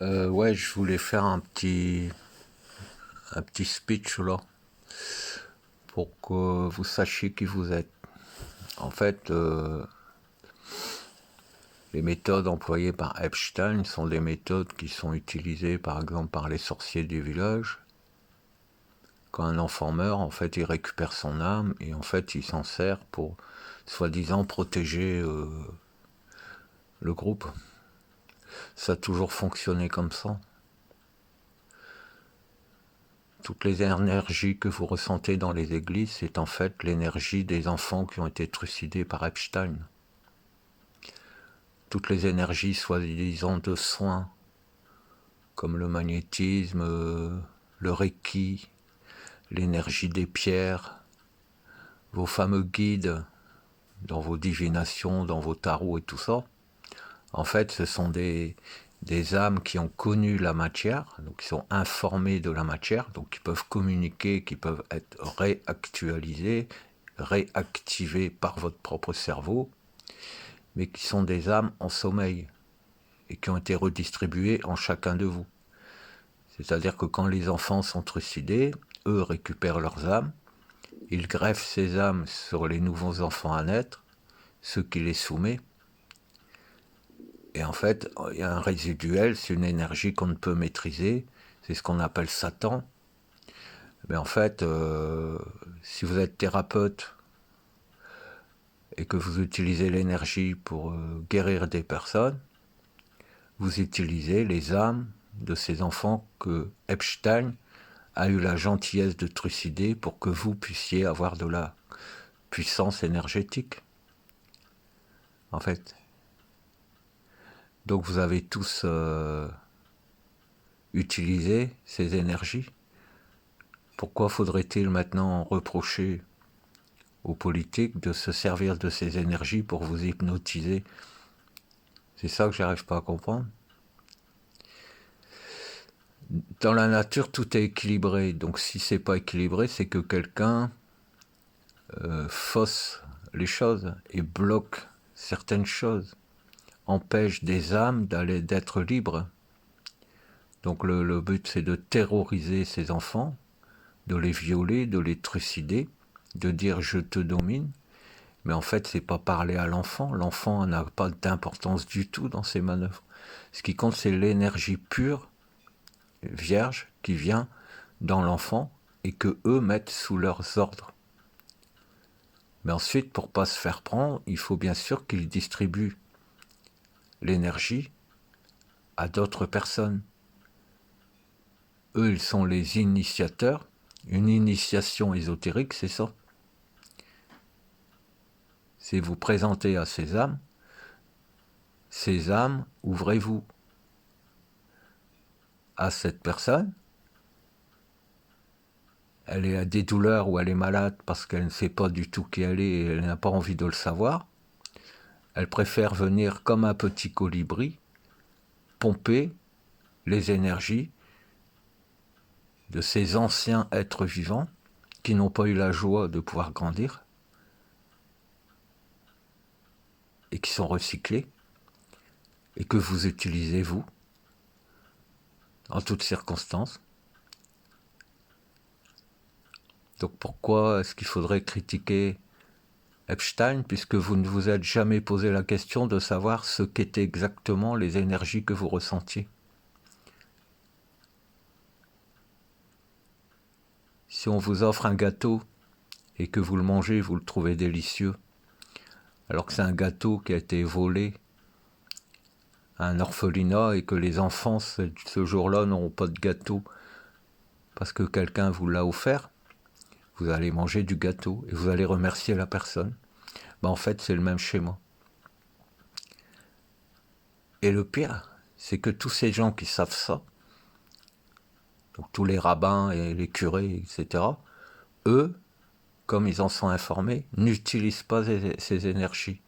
Ouais, je voulais faire un petit speech là, pour que vous sachiez qui vous êtes. En fait, les méthodes employées par Epstein sont des méthodes qui sont utilisées par exemple par les sorciers du village. Quand un enfant meurt, en fait, il récupère son âme et en fait, il s'en sert pour soi-disant protéger le groupe. Ça a toujours fonctionné comme ça. Toutes les énergies que vous ressentez dans les églises, c'est en fait l'énergie des enfants qui ont été trucidés par Epstein. Toutes les énergies soi-disant de soins, comme le magnétisme, le reiki, l'énergie des pierres, vos fameux guides dans vos divinations, dans vos tarots et tout ça, en fait, ce sont des âmes qui ont connu la matière, donc qui sont informées de la matière, donc qui peuvent communiquer, qui peuvent être réactualisées, réactivées par votre propre cerveau, mais qui sont des âmes en sommeil et qui ont été redistribuées en chacun de vous. C'est-à-dire que quand les enfants sont trucidés, eux récupèrent leurs âmes, ils greffent ces âmes sur les nouveaux enfants à naître, ceux qui les soumettent, et en fait, il y a un résiduel, c'est une énergie qu'on ne peut maîtriser, c'est ce qu'on appelle Satan. Mais en fait, si vous êtes thérapeute et que vous utilisez l'énergie pour guérir des personnes, vous utilisez les âmes de ces enfants que Epstein a eu la gentillesse de trucider pour que vous puissiez avoir de la puissance énergétique, en fait. Donc vous avez tous utilisé ces énergies. Pourquoi faudrait-il maintenant reprocher aux politiques de se servir de ces énergies pour vous hypnotiser? C'est ça que j'arrive pas à comprendre. Dans la nature, tout est équilibré. Donc si c'est pas équilibré, c'est que quelqu'un fausse les choses et bloque certaines choses, empêche des âmes d'être libres. Donc le but, c'est de terroriser ces enfants, de les violer, de les trucider, de dire je te domine. Mais en fait, c'est pas parler à l'enfant. L'enfant n'a pas d'importance du tout dans ces manœuvres. Ce qui compte, c'est l'énergie pure, vierge, qui vient dans l'enfant et que eux mettent sous leurs ordres. Mais ensuite, pour pas se faire prendre, il faut bien sûr qu'ils distribuent l'énergie à d'autres personnes. Eux, ils sont les initiateurs. Une initiation ésotérique, c'est ça. C'est vous présenter à ces âmes, ouvrez-vous à cette personne. Elle a des douleurs ou elle est malade parce qu'elle ne sait pas du tout qui elle est et elle n'a pas envie de le savoir. Elle préfère venir comme un petit colibri, pomper les énergies de ces anciens êtres vivants qui n'ont pas eu la joie de pouvoir grandir et qui sont recyclés et que vous utilisez vous en toutes circonstances. Donc pourquoi est-ce qu'il faudrait critiquer Epstein puisque vous ne vous êtes jamais posé la question de savoir ce qu'étaient exactement les énergies que vous ressentiez? Si on vous offre un gâteau et que vous le mangez, vous le trouvez délicieux, alors que c'est un gâteau qui a été volé à un orphelinat et que les enfants ce jour-là n'auront pas de gâteau parce que quelqu'un vous l'a offert, vous allez manger du gâteau et vous allez remercier la personne. Ben en fait, c'est le même schéma. Et le pire, c'est que tous ces gens qui savent ça, donc tous les rabbins et les curés, etc., eux, comme ils en sont informés, n'utilisent pas ces énergies.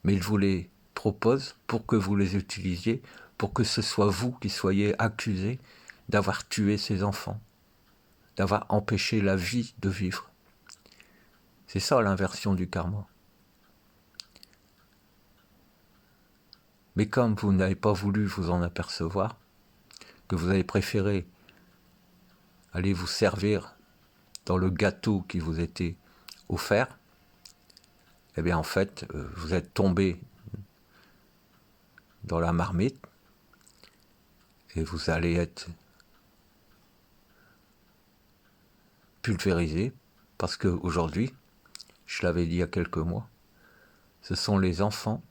Mais ils vous les proposent pour que vous les utilisiez, pour que ce soit vous qui soyez accusés d'avoir tué ces enfants, d'avoir empêché la vie de vivre. C'est ça l'inversion du karma. Mais comme vous n'avez pas voulu vous en apercevoir, que vous avez préféré aller vous servir dans le gâteau qui vous était offert, eh bien en fait, vous êtes tombé dans la marmite et vous allez être pulvérisé parce qu'aujourd'hui, je l'avais dit il y a quelques mois, ce sont les enfants,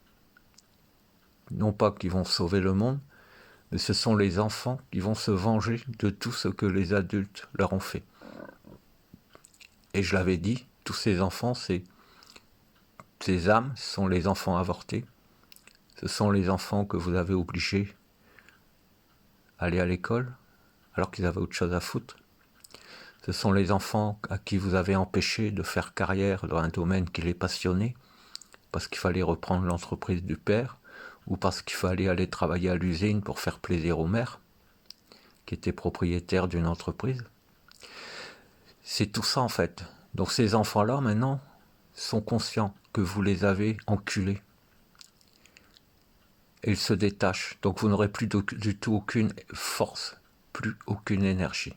non pas qui vont sauver le monde, mais ce sont les enfants qui vont se venger de tout ce que les adultes leur ont fait. Et je l'avais dit, tous ces enfants, ces âmes sont les enfants avortés, ce sont les enfants que vous avez obligés à aller à l'école alors qu'ils avaient autre chose à foutre. Ce sont les enfants à qui vous avez empêché de faire carrière dans un domaine qui les passionnait, parce qu'il fallait reprendre l'entreprise du père, ou parce qu'il fallait aller travailler à l'usine pour faire plaisir au maire, qui était propriétaire d'une entreprise. C'est tout ça en fait. Donc ces enfants-là, maintenant, sont conscients que vous les avez enculés. Et ils se détachent. Donc vous n'aurez plus du tout aucune force, plus aucune énergie.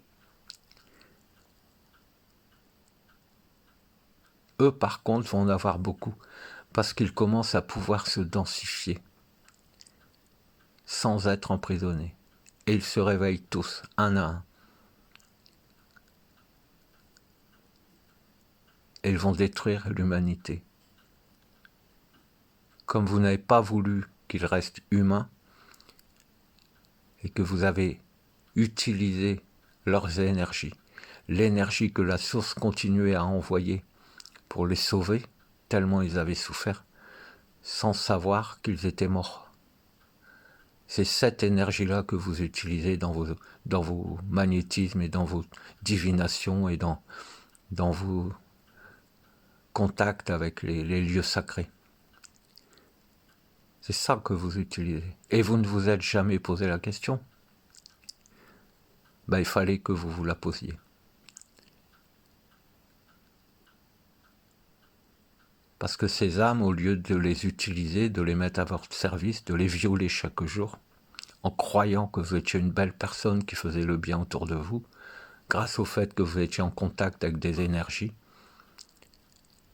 Eux, par contre, vont en avoir beaucoup, parce qu'ils commencent à pouvoir se densifier, sans être emprisonnés. Et ils se réveillent tous, un à un. Et ils vont détruire l'humanité. Comme vous n'avez pas voulu qu'ils restent humains, et que vous avez utilisé leurs énergies, l'énergie que la source continuait à envoyer pour les sauver, tellement ils avaient souffert, sans savoir qu'ils étaient morts. C'est cette énergie-là que vous utilisez dans vos magnétismes et dans vos divinations et dans vos contacts avec les lieux sacrés. C'est ça que vous utilisez. Et vous ne vous êtes jamais posé la question. Ben, il fallait que vous la posiez. Parce que ces âmes, au lieu de les utiliser, de les mettre à votre service, de les violer chaque jour, en croyant que vous étiez une belle personne qui faisait le bien autour de vous, grâce au fait que vous étiez en contact avec des énergies,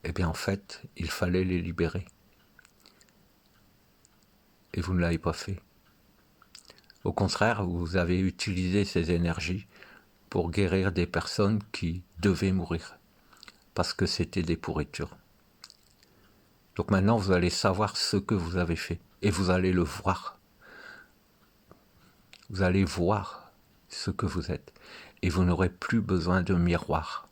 eh bien en fait, il fallait les libérer. Et vous ne l'avez pas fait. Au contraire, vous avez utilisé ces énergies pour guérir des personnes qui devaient mourir, parce que c'était des pourritures. Donc maintenant, vous allez savoir ce que vous avez fait, et vous allez le voir. Vous allez voir ce que vous êtes, et vous n'aurez plus besoin de miroir,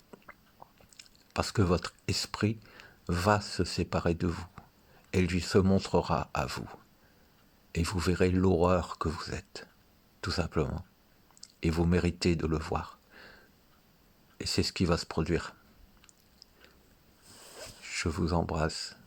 parce que votre esprit va se séparer de vous, et lui se montrera à vous, et vous verrez l'horreur que vous êtes, tout simplement, et vous méritez de le voir, et c'est ce qui va se produire. Je vous embrasse.